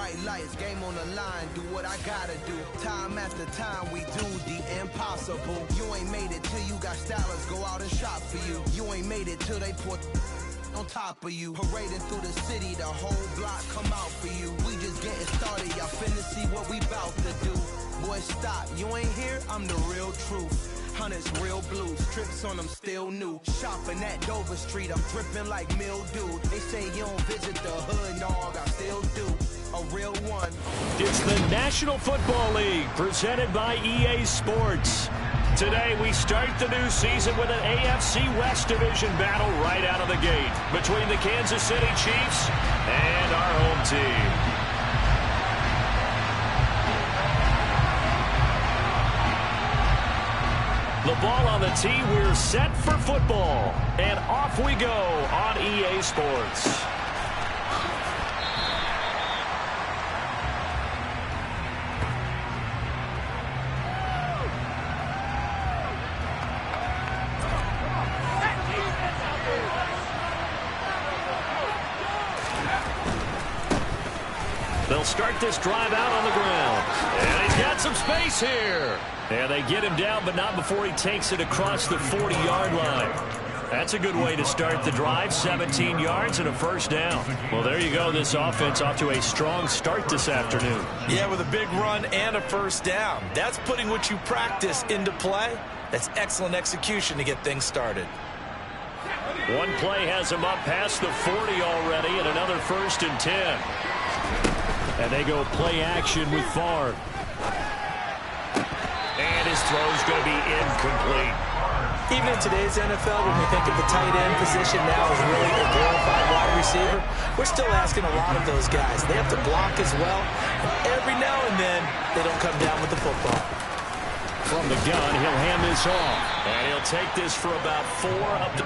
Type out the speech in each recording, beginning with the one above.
Bright lights, game on the line, do what I gotta do. Time after time, we do the impossible. You ain't made it till you got stylers go out and shop for you. You ain't made it till they put on top of you. Parading through the city, the whole block come out for you. We just getting started, y'all finna see what we bout to do. Boy, stop, you ain't here, I'm the real truth. Hunters, real blues, trips on them still new. Shopping at Dover Street, I'm dripping like mildew. They say you don't visit the hood, dog, I still do. A real one. It's the National Football League, presented by EA Sports. Today, we start the new season with an AFC West Division battle right out of the gate between the Kansas City Chiefs and our home team. The ball on the tee, we're set for football. And off we go on EA Sports. They'll start this drive out on the ground. And he's got some space here. And they get him down, but not before he takes it across the 40-yard line. That's a good way to start the drive. 17 yards and a first down. Well, there you go. This offense off to a strong start this afternoon. Yeah, with a big run and a first down. That's putting what you practice into play. That's excellent execution to get things started. One play has him up past the 40 already, and another 1st and 10. And they go play action with Favre. And his throw's going to be incomplete. Even in today's NFL, when we think of the tight end position now as really a glorified wide receiver, we're still asking a lot of those guys. They have to block as well. And every now and then, they don't come down with the football. From the gun, he'll hand this off. And he'll take this for about 4 up to...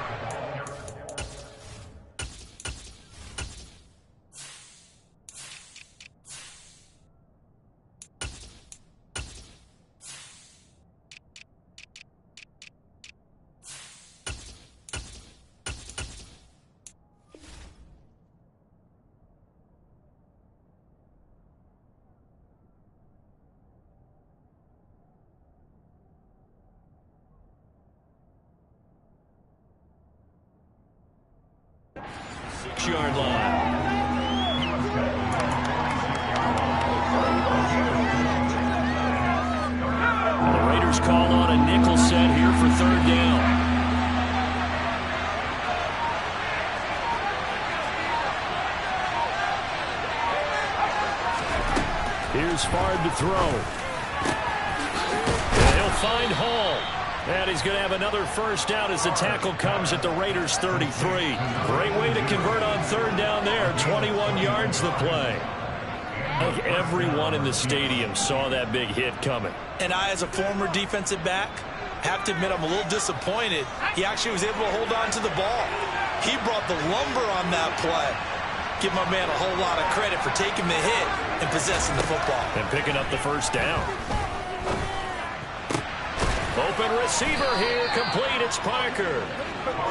Yard line. The Raiders call on a nickel set here for 3rd down. Here's Favre to throw. And he'll find Hall. And he's going to have another first down as the tackle comes at the Raiders' 33. Great way to convert on 3rd down there. 21 yards the play. I think everyone in the stadium saw that big hit coming. And I, as a former defensive back, have to admit I'm a little disappointed. He actually was able to hold on to the ball. He brought the lumber on that play. Give my man a whole lot of credit for taking the hit and possessing the football. And picking up the first down. Open receiver here, complete, it's Parker.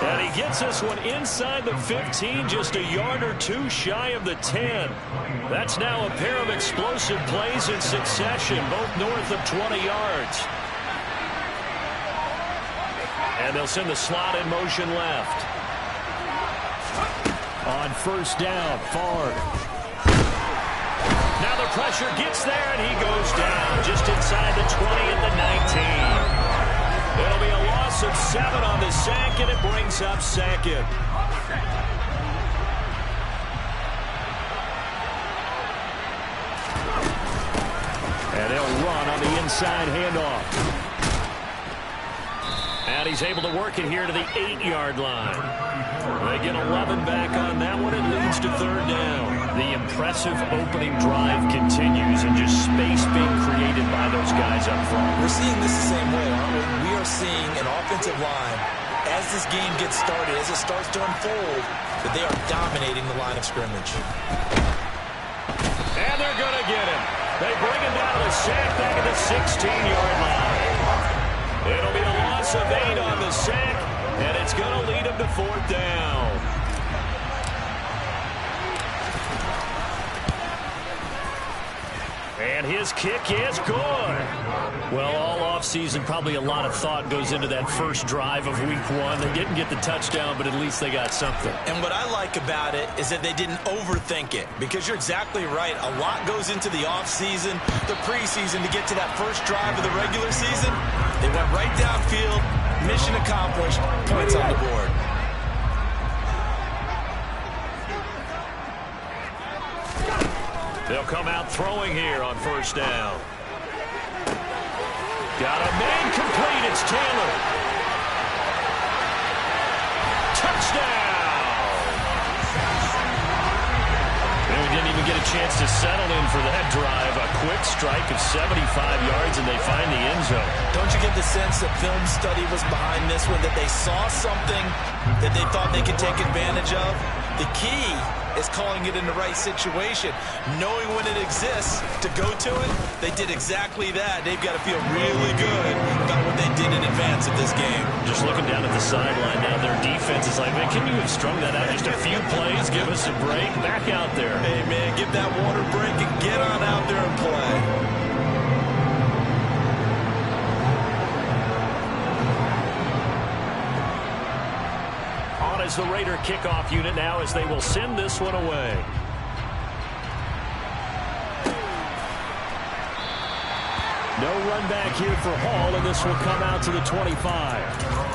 And he gets this one inside the 15, just a yard or two shy of the 10. That's now a pair of explosive plays in succession, both north of 20 yards. And they'll send the slot in motion left. On first down, Favre. Now the pressure gets there, and he goes down just inside the 20 at the 19. It'll be a loss of 7 on the sack, and it brings up 2nd. And they'll run on the inside handoff. And he's able to work it here to the 8-yard line. They get 11 back on that one. It leads to 3rd down. The impressive opening drive continues, and just space being created by those guys up front. We're seeing this the same way, aren't we? We are seeing an offensive line, as this game gets started, as it starts to unfold, that they are dominating the line of scrimmage. And they're going to get him. They bring him down to the sack back at the 16-yard line. It'll be a loss of 8 on the sack, and it's going to lead him to 4th down. And his kick is good. Well, all offseason, probably a lot of thought goes into that first drive of week one. They didn't get the touchdown, but at least they got something. And what I like about it is that they didn't overthink it, because you're exactly right. A lot goes into the offseason, the preseason, to get to that first drive of the regular season. They went right downfield, mission accomplished, points on the board. They'll come out throwing here on first down. Got a man complete. It's Taylor. Touchdown! And we didn't even get a chance to settle in for that drive. A quick strike of 75 yards, and they find the end zone. Don't you get the sense that film study was behind this one, that they saw something that they thought they could take advantage of? The key is calling it in the right situation, knowing when it exists to go to it. They did exactly that. They've got to feel really good about what they did in advance of this game. Just looking down at the sideline now, their defense is like, man, can you have strung that out just a few plays? Give us a break. Back out there. Hey, man, give that water break and get on out there and play. Is the Raider kickoff unit now, as they will send this one away. No run back here for Hall, and this will come out to the 25.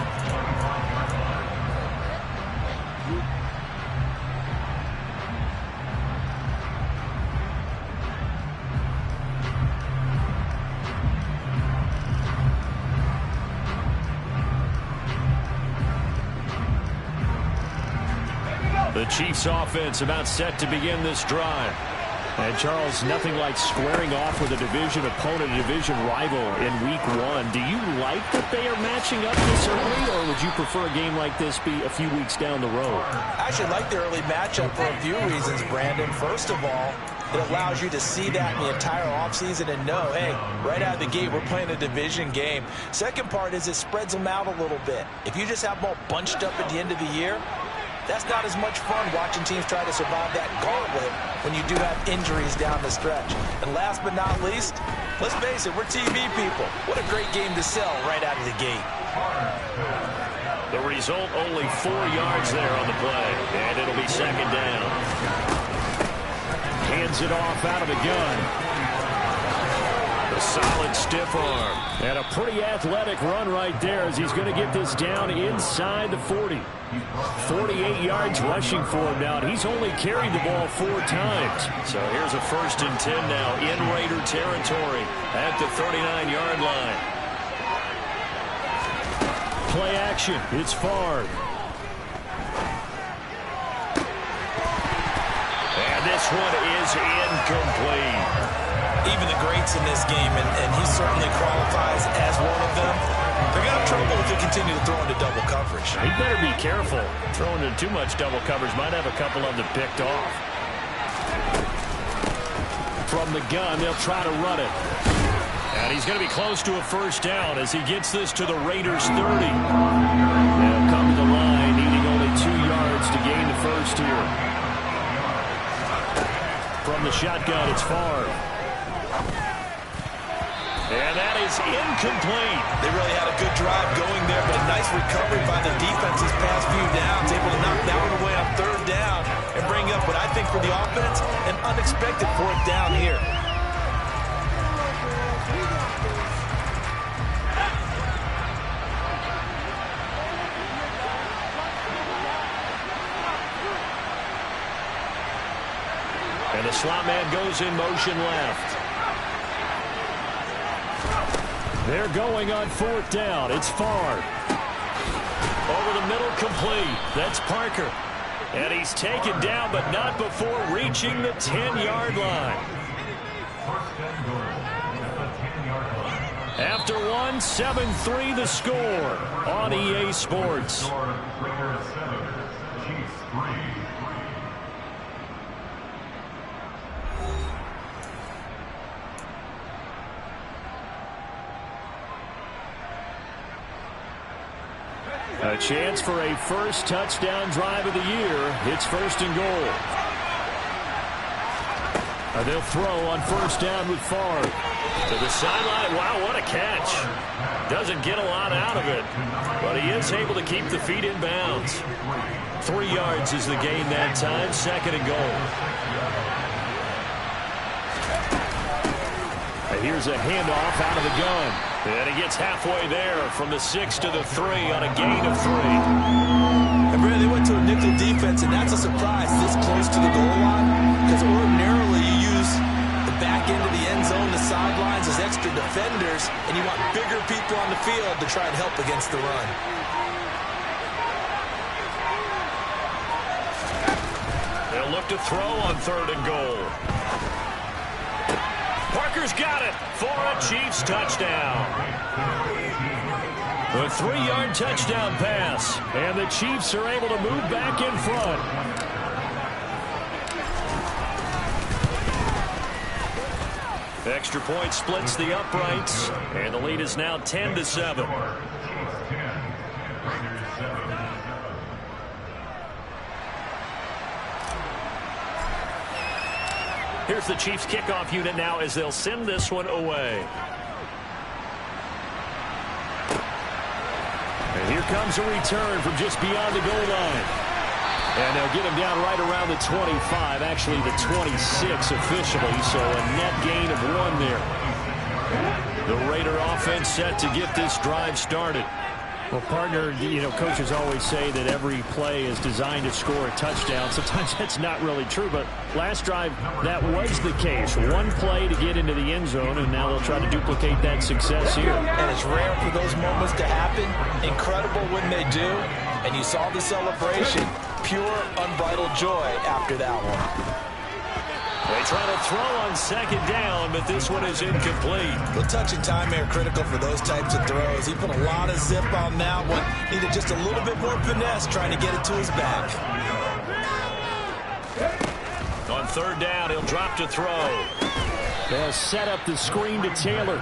The Chiefs offense about set to begin this drive. And Charles, nothing like squaring off with a division opponent, a division rival in week one. Do you like that they are matching up this early, or would you prefer a game like this be a few weeks down the road? I actually like the early matchup for a few reasons, Brandon. First of all, it allows you to see that in the entire offseason and know, hey, right out of the gate, we're playing a division game. Second part is it spreads them out a little bit. If you just have them all bunched up at the end of the year, that's not as much fun watching teams try to survive that gauntlet when you do have injuries down the stretch. And last but not least, let's face it, we're TV people. What a great game to sell right out of the gate. The result, only 4 yards there on the play, and it'll be second down. Hands it off out of the gun. A solid stiff arm. And a pretty athletic run right there, as he's going to get this down inside the 40. 48 yards rushing for him now. He's only carried the ball 4 times. So here's a 1st and 10 now in Raider territory at the 39-yard line. Play action. It's Favre. And this one is incomplete. Even the greats in this game, and he certainly qualifies as one of them, they're going to have trouble if they continue to throw into double coverage. He better be careful. Throwing into too much double coverage might have a couple of them picked off. From the gun, they'll try to run it. And he's going to be close to a 1st down as he gets this to the Raiders' 30. They'll come to the line, needing only 2 yards to gain the 1st here. From the shotgun, it's Favre. And that is incomplete. They really had a good drive going there, but a nice recovery by the defense these past few downs, able to knock that one away on 3rd down and bring up what I think for the offense, an unexpected 4th down here. And the slot man goes in motion left. They're going on 4th down. It's Favre. Over the middle, complete. That's Parker. And he's taken down, but not before reaching the 10-yard line. After one, 7-3 the score on EA Sports. A chance for a 1st touchdown drive of the year. It's 1st and goal. They'll throw on first down with Favre. To the sideline. Wow, what a catch. Doesn't get a lot out of it, but he is able to keep the feet in bounds. 3 yards is the gain that time. 2nd and goal. And here's a handoff out of the gun. And he gets halfway there from the 6 to the 3 on a gain of 3. And Brad, they went to a nickel defense, and that's a surprise this close to the goal line, because ordinarily you use the back end of the end zone, the sidelines as extra defenders, and you want bigger people on the field to try and help against the run. They'll look to throw on 3rd and goal. Parker's got it for a Chiefs touchdown. A 3-yard touchdown pass, and the Chiefs are able to move back in front. Extra point splits the uprights, and the lead is now 10-7. Here's the Chiefs kickoff unit now as they'll send this one away. And here comes a return from just beyond the goal line. And they'll get him down right around the 25, actually the 26 officially, so a net gain of 1 there. The Raider offense set to get this drive started. Well, partner, coaches always say that every play is designed to score a touchdown. Sometimes that's not really true, but last drive, that was the case. 1 play to get into the end zone, and now they'll try to duplicate that success here. And it's rare for those moments to happen. Incredible when they do. And you saw the celebration. Pure, unbridled joy after that one. They try to throw on 2nd down, but this one is incomplete. The touch and time are critical for those types of throws. He put a lot of zip on that one. Needed just a little bit more finesse trying to get it to his back. On 3rd down, he'll drop to throw. They'll set up the screen to Taylor.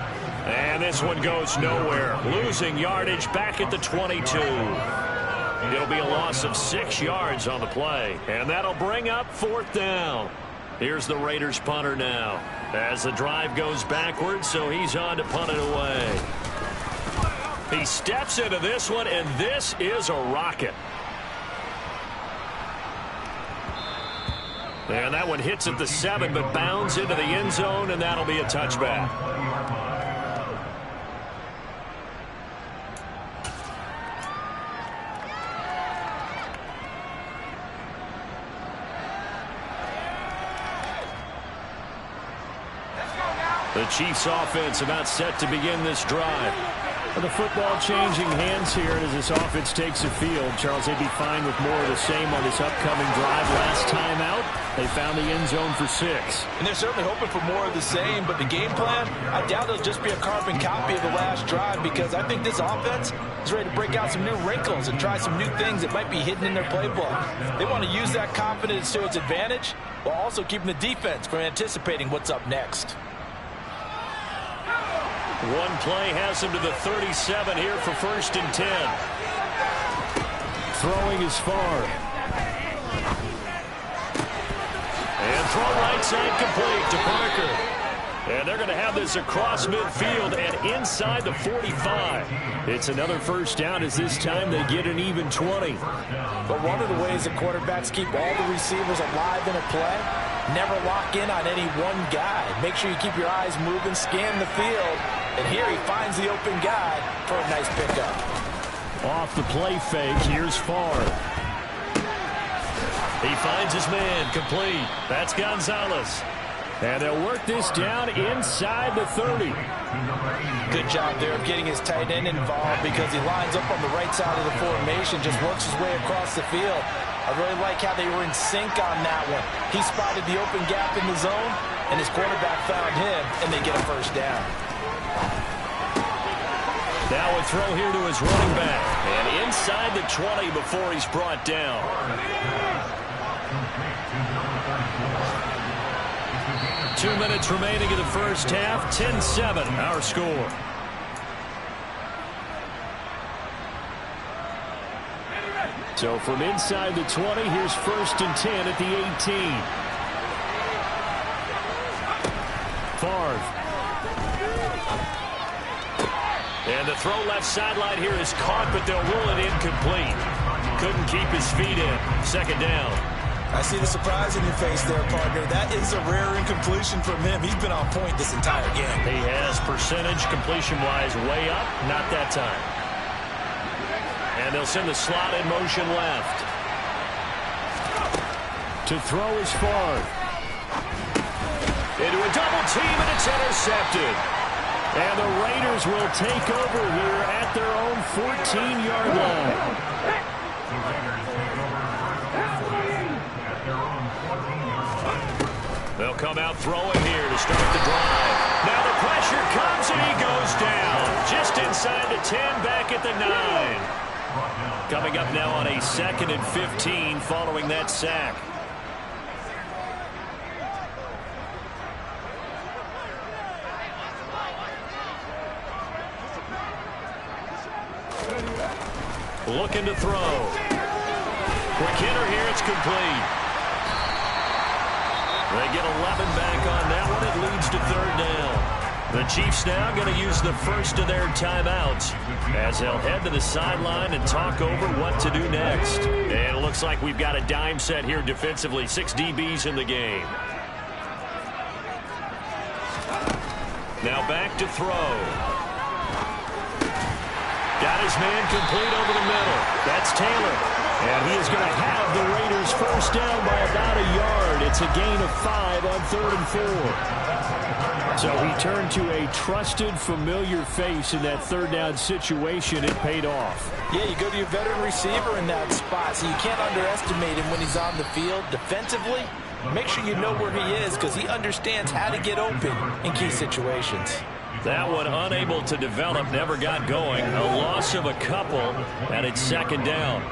And this one goes nowhere. Losing yardage back at the 22. It'll be a loss of 6 yards on the play. And that'll bring up 4th down. Here's the Raiders punter now as the drive goes backwards, so he's on to punt it away. He steps into this one, and this is a rocket. And that one hits at the 7, but bounds into the end zone, and that'll be a touchback. The Chiefs offense about set to begin this drive. The football changing hands here as this offense takes the field. Charles, they'd be fine with more of the same on this upcoming drive. Last time out, they found the end zone for 6. And they're certainly hoping for more of the same, but the game plan, I doubt it'll just be a carbon copy of the last drive, because I think this offense is ready to break out some new wrinkles and try some new things that might be hidden in their playbook. They want to use that confidence to its advantage while also keeping the defense from anticipating what's up next. One play has him to the 37 here for 1st and 10. Throwing is far. And throw right side complete to Parker. And they're going to have this across midfield and inside the 45. It's another 1st down as this time they get an even 20. But one of the ways that quarterbacks keep all the receivers alive in a play, never lock in on any one guy. Make sure you keep your eyes moving, scan the field. And here he finds the open guy for a nice pickup. Off the play fake, here's Favre. He finds his man, complete. That's Gonzalez. And they'll work this down inside the 30. Good job there of getting his tight end involved, because he lines up on the right side of the formation, just works his way across the field. I really like how they were in sync on that one. He spotted the open gap in the zone, and his quarterback found him, and they get a 1st down. Now a throw here to his running back. And inside the 20 before he's brought down. Two minutes remaining in the 1st half. 10-7 our score. So from inside the 20, here's 1st and 10 at the 18. Favre. And the throw left sideline here is caught, but they'll rule it incomplete. Couldn't keep his feet in. Second down. I see the surprise in your face there, partner. That is a rare incompletion from him. He's been on point this entire game. He has percentage completion-wise way up. Not that time. And they'll send the slot in motion left. To throw is Favre. Into a double team, and it's intercepted. And the Raiders will take over here at their own 14-yard line. They'll come out throwing here to start the drive. Now the pressure comes, and he goes down. Just inside the 10, back at the 9. Coming up now on a 2nd and 15 following that sack. Looking to throw. Quick hitter here. It's complete. They get 11 back on that one. It leads to 3rd down. The Chiefs now going to use the first of their timeouts as they'll head to the sideline and talk over what to do next. And it looks like we've got a dime set here defensively. 6 DBs in the game. Now back to throw. Got his man complete over the middle. That's Taylor. And he is going to have the Raiders first down by about a yard. It's a gain of 5 on 3rd and 4. So he turned to a trusted, familiar face in that 3rd down situation. It paid off. Yeah, you go to your veteran receiver in that spot, so you can't underestimate him when he's on the field. Defensively, make sure you know where he is because he understands how to get open in key situations. That one unable to develop, never got going. A loss of a couple, and it's 2nd down.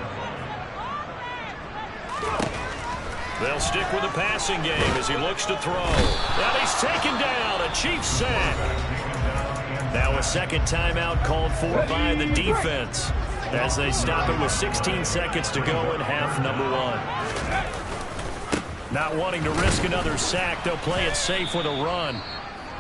They'll stick with the passing game as he looks to throw. And he's taken down. A Chiefs sack. Now a second timeout called for by the defense as they stop it with 16 seconds to go in half number 1. Not wanting to risk another sack, they'll play it safe with a run.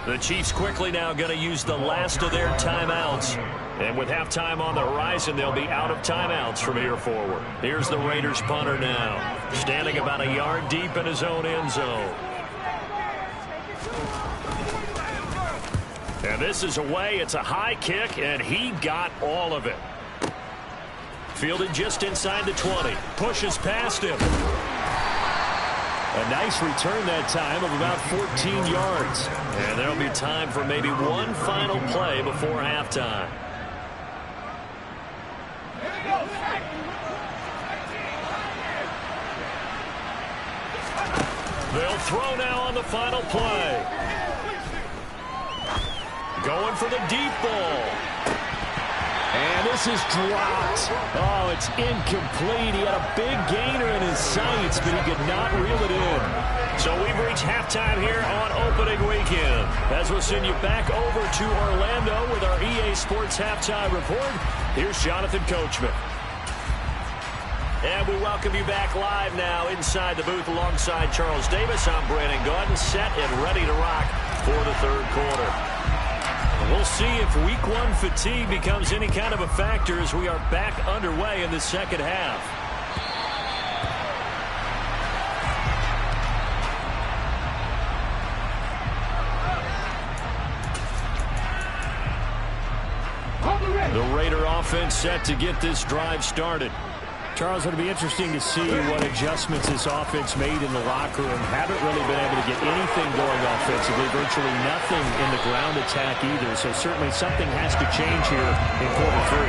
The Chiefs quickly now going to use the last of their timeouts. And with halftime on the horizon, they'll be out of timeouts from here forward. Here's the Raiders punter now, standing about a yard deep in his own end zone. And this is away. It's a high kick, and he got all of it. Fielded just inside the 20. Pushes past him. A nice return that time of about 14 yards. And there'll be time for maybe one final play before halftime. They'll throw now on the final play. Going for the deep ball. And this is dropped. Oh, it's incomplete. He had a big gainer in his sights, but he could not reel it in. So we've reached halftime here on opening weekend. As we'll send you back over to Orlando with our EA Sports Halftime Report, here's Jonathan Coachman. And we welcome you back live now inside the booth alongside Charles Davis. I'm Brandon Gaudin, set and ready to rock for the 3rd quarter. We'll see if week 1 fatigue becomes any kind of a factor as we are back underway in the 2nd half. The Raider offense set to get this drive started. Charles, it'll be interesting to see what adjustments this offense made in the locker room. Haven't really been able to get anything going offensively. Virtually nothing in the ground attack either. So certainly something has to change here in quarter 3.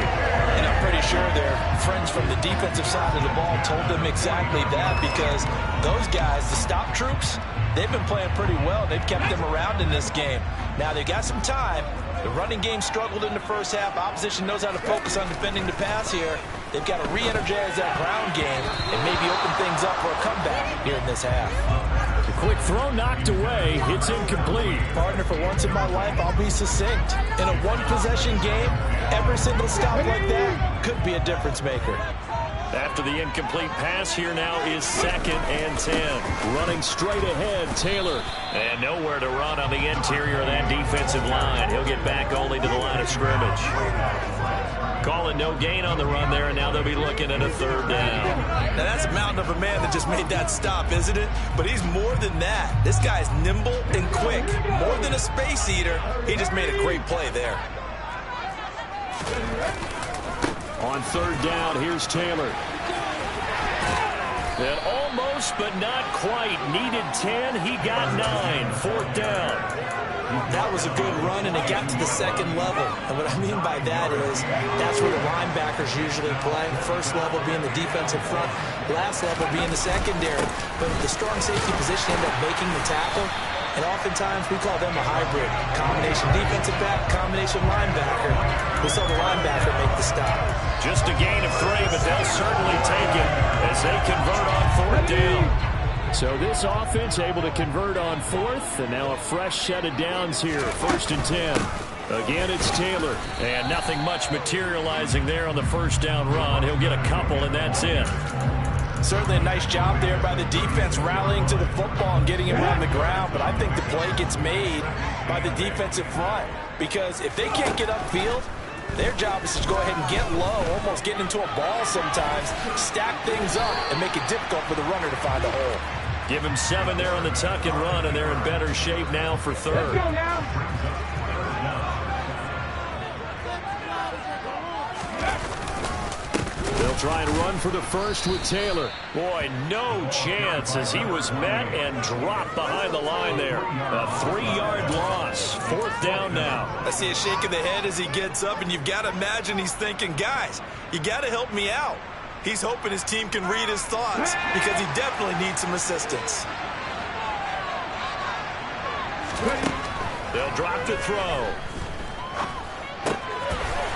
And I'm pretty sure their friends from the defensive side of the ball told them exactly that because those guys, the stop troops, they've been playing pretty well. They've kept them around in this game. Now they've got some time. The running game struggled in the first half. Opposition knows how to focus on defending the pass here. They've got to re-energize that ground game and maybe open things up for a comeback here in this half. The quick throw knocked away. It's incomplete. Partner, for once in my life, I'll be succinct. In a one-possession game, every single stop like that could be a difference maker. After the incomplete pass, here now is 2nd and 10. Running straight ahead, Taylor. And nowhere to run on the interior of that defensive line. He'll get back only to the line of scrimmage. Calling no gain on the run there, and now they'll be looking at a 3rd down. Now that's a mountain of a man that just made that stop, isn't it? But he's more than that. This guy's nimble and quick. More than a space eater. He just made a great play there. On 3rd down, here's Taylor. And almost, but not quite. Needed 10. He got 9. 4th down. That was a good run, and it got to the 2nd level. And what I mean by that is that's where the linebackers usually play. First level being the defensive front, last level being the secondary. But the strong safety position ended up making the tackle. And oftentimes we call them a hybrid. Combination defensive back, combination linebacker. We saw the linebacker make the stop. Just a gain of 3, but they'll certainly take it as they convert on 4th down. So this offense able to convert on 4th, and now a fresh set of downs here. 1st and 10. Again, it's Taylor. And nothing much materializing there on the 1st down run. He'll get a couple, and that's it. Certainly a nice job there by the defense rallying to the football and getting him on the ground. But I think the play gets made by the defensive front. Because if they can't get upfield, their job is to go ahead and get low, almost getting into a ball sometimes, stack things up, and make it difficult for the runner to find a hole. Give him 7 there on the tuck and run, and they're in better shape now for 3rd. Let's go now. They'll try and run for the 1st with Taylor. Boy, no chance as he was met and dropped behind the line there. A 3-yard loss. 4th down now. I see a shake of the head as he gets up, and you've got to imagine he's thinking, guys, you got to help me out. He's hoping his team can read his thoughts because he definitely needs some assistance. They'll drop to throw.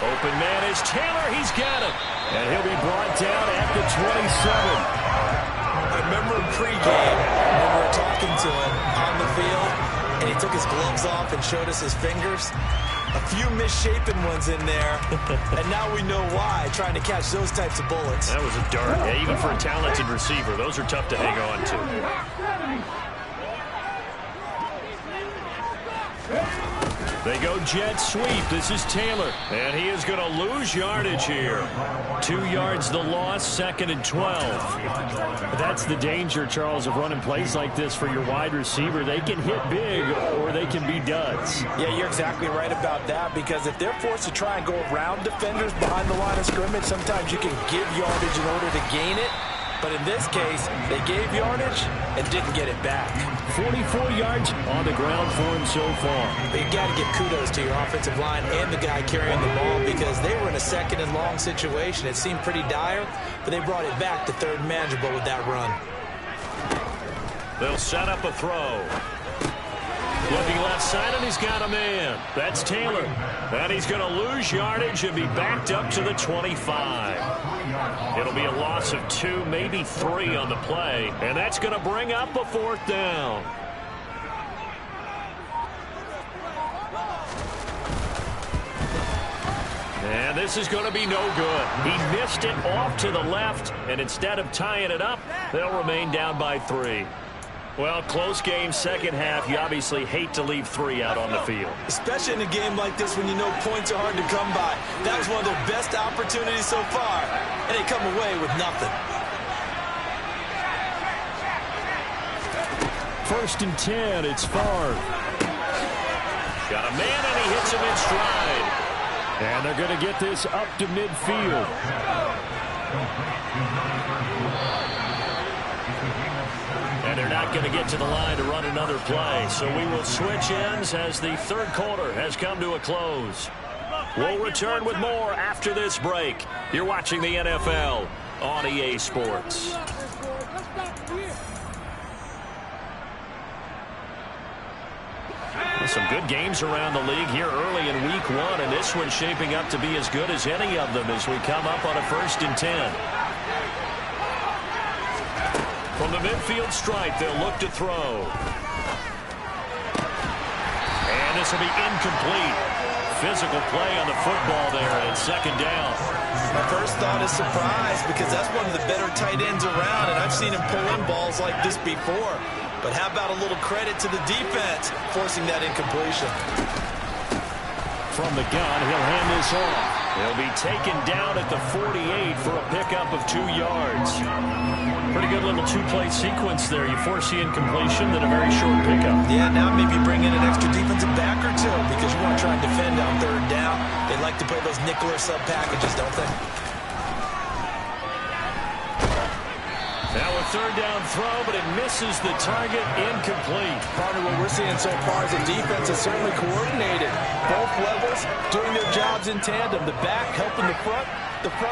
Open man is Taylor. He's got it. And he'll be brought down at the 27. I remember pregame when we were talking to him on the field, and he took his gloves off and showed us his fingers. A few misshapen ones in there, and now we know why, trying to catch those types of bullets. That was a dart. Yeah, even for a talented receiver, those are tough to hang on to. They go jet sweep. This is Taylor, and he is going to lose yardage here. 2 yards the loss, 2nd and 12. That's the danger, Charles, of running plays like this for your wide receiver. They can hit big, or they can be duds. Yeah, you're exactly right about that, because if they're forced to try and go around defenders behind the line of scrimmage, sometimes you can give yardage in order to gain it. But in this case, they gave yardage and didn't get it back. 44 yards on the ground for him so far. But you got to give kudos to your offensive line and the guy carrying the ball, because they were in a 2nd and long situation. It seemed pretty dire, but they brought it back to 3rd and manageable with that run. They'll set up a throw. Looking left side, and he's got a man. That's Taylor. And he's going to lose yardage and be backed up to the 25. It'll be a loss of 2, maybe 3 on the play. And that's going to bring up a 4th down. And this is going to be no good. He missed it off to the left, and instead of tying it up, they'll remain down by 3. Well, close game, 2nd half. You obviously hate to leave 3 out on the field. Especially in a game like this when you know points are hard to come by. That was one of their best opportunities so far, and they come away with nothing. 1st and 10, it's Favre. Got a man, and he hits him in stride. And they're going to get this up to midfield. And they're not going to get to the line to run another play. So we will switch ends as the 3rd quarter has come to a close. We'll return with more after this break. You're watching the NFL on EA Sports. Some good games around the league here early in week 1, and this one's shaping up to be as good as any of them as we come up on a 1st and 10. From the midfield stripe, they'll look to throw. And this will be incomplete. physical play on the football there, and it's second down. My first thought is surprise, because that's one of the better tight ends around, and I've seen him pull in balls like this before. But how about a little credit to the defense forcing that incompletion? From the gun, he'll hand this off. He'll be taken down at the 48 for a pickup of 2 yards. Pretty good little two-play sequence there. You force the incompletion, then a very short pickup. Yeah, now maybe bring in an extra defensive back or two, because you want to try and defend on third down. They like to play those nickel or sub packages, don't they? Now a third down throw, but it misses the target, incomplete. Partner, what we're seeing so far is the defense is certainly coordinated. Both levels doing their jobs in tandem. The back helping the front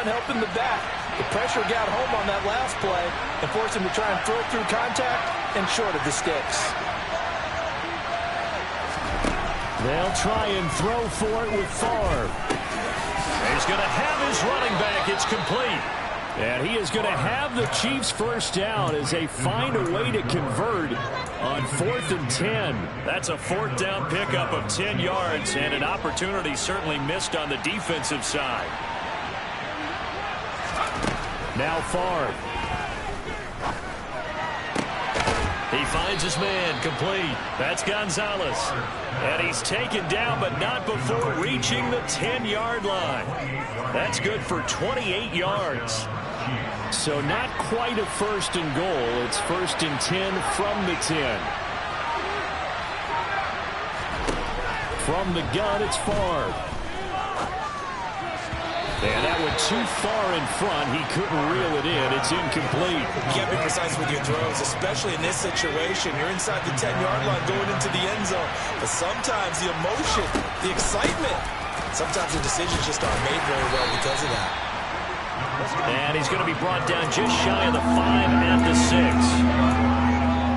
helping the back. The pressure got home on that last play and forced him to try and throw through contact and short of the sticks. They'll try and throw for it with Favre. He's going to have his running back. It's complete. And he is going to have the Chiefs first down as they find a way to convert on 4th and 10. That's a 4th down pickup of 10 yards and an opportunity certainly missed on the defensive side. Now Favre. He finds his man, complete. That's Gonzalez. And he's taken down, but not before reaching the 10-yard line. That's good for 28 yards. So not quite a first and goal. It's 1st and 10 from the 10. From the gun, it's Favre. And that went too far in front. He couldn't reel it in. It's incomplete. You got to be precise with your throws, especially in this situation. You're inside the 10-yard line going into the end zone. But sometimes the emotion, the excitement, sometimes the decisions just aren't made very well because of that. And he's going to be brought down just shy of the 5 at the 6.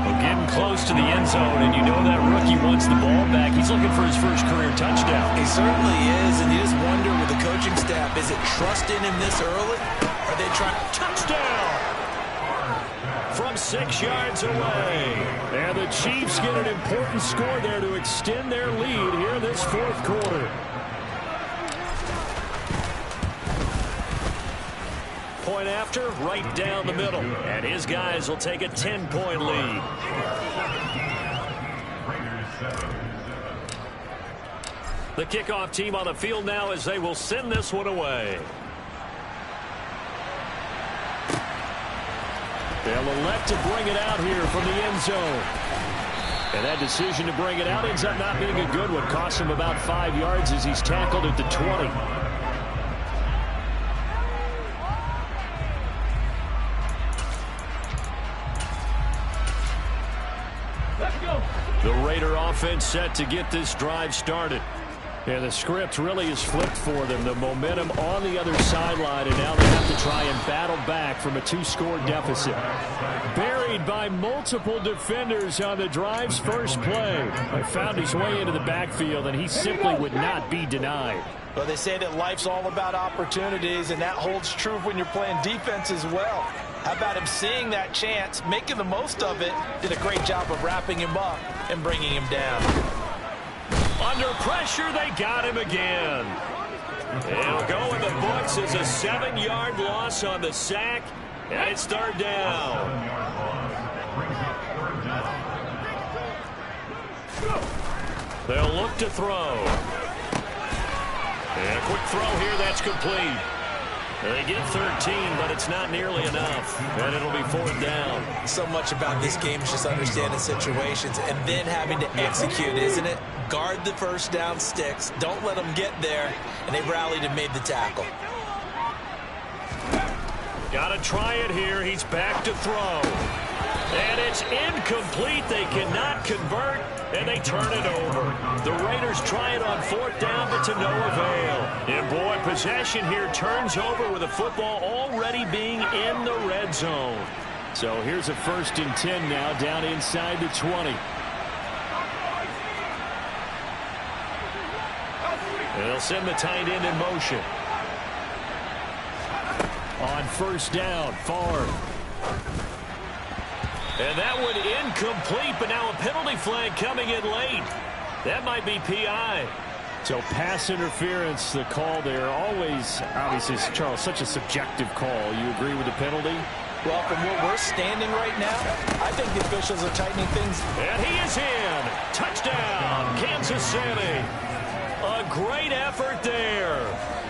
Well, getting close to the end zone, and you know that rookie wants the ball back. He's looking for his first career touchdown. He certainly is, and you just wonder with the coaching staff, is it trust in him this early? Or are they trying to touchdown? From 6 yards away. And the Chiefs get an important score there to extend their lead here in this 4th quarter. Point after, right down the middle. And his guys will take a 10-point lead. The kickoff team on the field now as they will send this one away. They'll elect to bring it out here from the end zone. And that decision to bring it out ends up not being a good one. Cost him about 5 yards as he's tackled at the 20. The Raider offense set to get this drive started. And the script really is flipped for them. The momentum on the other sideline, and now they have to try and battle back from a 2-score deficit. Buried by multiple defenders on the drive's first play. He found his way into the backfield, and he simply would not be denied. Well, they say that life's all about opportunities, and that holds true when you're playing defense as well. How about him seeing that chance, making the most of it, did a great job of wrapping him up and bringing him down. Under pressure, they got him again. It'll go in the books as a 7-yard loss on the sack, and it's 3rd down. They'll look to throw. And a quick throw here, that's complete. They get 13, but it's not nearly enough. And it'll be 4th down. So much about this game is just understanding situations and then having to execute, isn't it? Guard the first down sticks. Don't let them get there. And they rallied and made the tackle. Got to try it here. He's back to throw. And it's incomplete. They cannot convert, and they turn it over. The Raiders try it on 4th down, but to no avail. And boy, possession here turns over with the football already being in the red zone. So here's a 1st and 10 now down inside the 20. They'll send the tight end in motion. On 1st down, Favre. And that one incomplete, but now a penalty flag coming in late. That might be PI. So pass interference, the call there. Always, obviously, Charles, such a subjective call. You agree with the penalty? Well, from where we're standing right now, I think the officials are tightening things. And he is in. Touchdown, Kansas City. A great effort there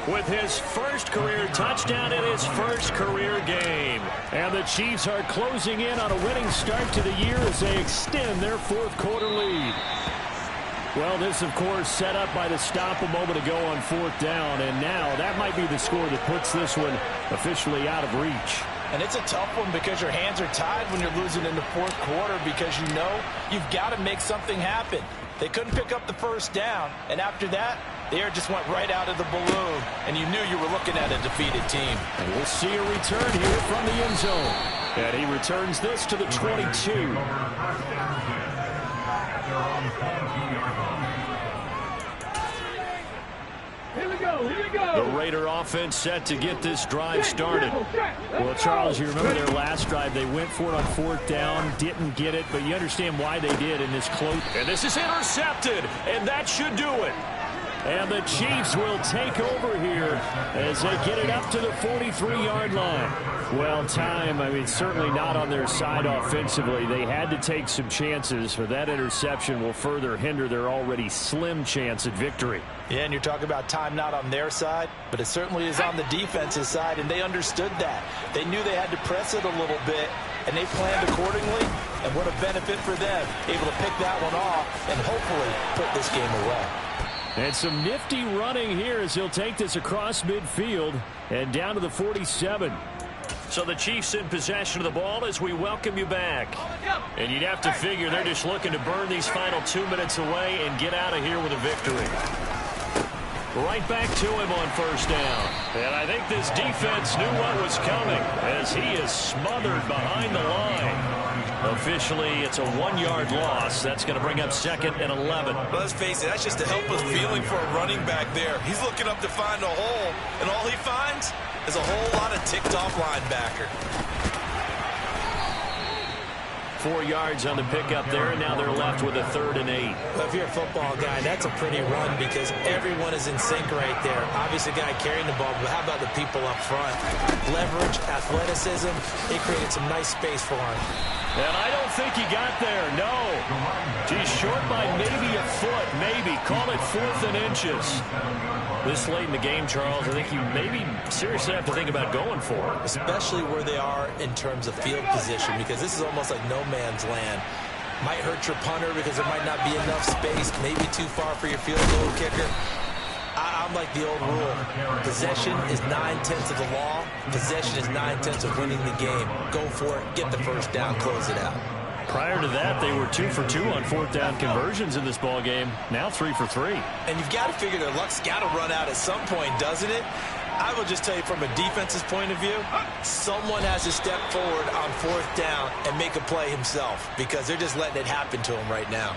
with his first career touchdown in his first career game. And the Chiefs are closing in on a winning start to the year as they extend their fourth quarter lead. Well, this, of course, set up by the stop a moment ago on fourth down. And now that might be the score that puts this one officially out of reach. And it's a tough one because your hands are tied when you're losing in the fourth quarter because you know you've got to make something happen. They couldn't pick up the first down, and after that, the air just went right out of the balloon, and you knew you were looking at a defeated team. And we'll see a return here from the end zone. And he returns this to the 22. The Raider offense set to get this drive started. Well, Charles, you remember their last drive. They went for it on fourth down, didn't get it, but you understand why they did in this close. And this is intercepted, and that should do it. And the Chiefs will take over here as they get it up to the 43-yard line. Well, certainly not on their side offensively. They had to take some chances, for that interception will further hinder their already slim chance at victory. Yeah, and you're talking about time not on their side, but it certainly is on the defensive side, and they understood that. They knew they had to press it a little bit, and they planned accordingly, and what a benefit for them, able to pick that one off and hopefully put this game away. And some nifty running here as he'll take this across midfield and down to the 47. So the Chiefs in possession of the ball as we welcome you back. And you'd have to figure they're just looking to burn these final 2 minutes away and get out of here with a victory. Right back to him on first down. And I think this defense knew what was coming as he is smothered behind the line. Officially, it's a 1-yard loss. That's going to bring up 2nd and 11. Well, let's face it, that's just a helpless feeling for a running back there. He's looking up to find a hole, and all he finds is a whole lot of ticked-off linebacker. 4 yards on the pickup there, and now they're left with a 3rd and 8. Well, if you're a football guy, that's a pretty run because everyone is in sync right there. Obviously, the guy carrying the ball, but how about the people up front? Leverage, athleticism, it created some nice space for him. And I don't think he got there, no. He's short by maybe a foot, maybe. Call it 4th and inches. This late in the game, Charles, I think you maybe seriously have to think about going for it. Especially where they are in terms of field position, because this is almost like no man's land. Might hurt your punter because there might not be enough space, maybe too far for your field goal kicker. I'm like the old rule. Possession is 9/10 of the law. Possession is 9/10 of winning the game. Go for it, get the first down, close it out. Prior to that, they were 2 for 2 on 4th down conversions in this ball game. Now 3 for 3. And you've got to figure their luck's got to run out at some point, doesn't it? I will just tell you from a defense's point of view, someone has to step forward on 4th down and make a play himself because they're just letting it happen to him right now.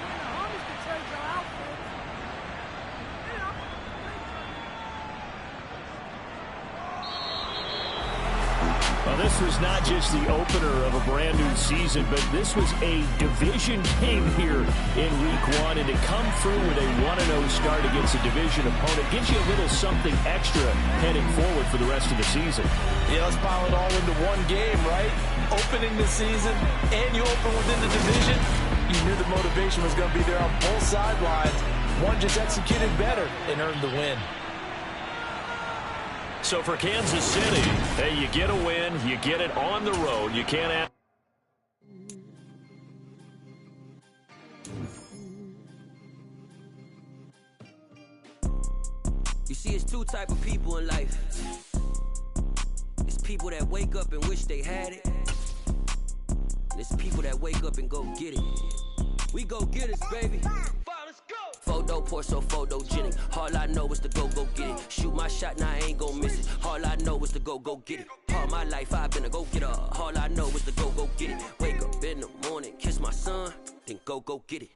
Well, this was not just the opener of a brand new season, but this was a division game here in week 1. And to come through with a 1-0 start against a division opponent gives you a little something extra heading forward for the rest of the season. Yeah, let's pile it all into one game, right? Opening the season, and you open within the division. You knew the motivation was going to be there on both sidelines. One just executed better and earned the win. So for Kansas City, hey, you get a win, you get it on the road. You can't have... You see, it's 2 type of people in life. It's people that wake up and wish they had it. And it's people that wake up and go get it. We go get it, baby. Photo poor, so photogenic. All I know is to go get it. Shoot my shot, now I ain't gon' miss it. All I know is to go get it. All my life I've been a go-getter. All I know is to go get it. Wake up in the morning, kiss my son, then go get it.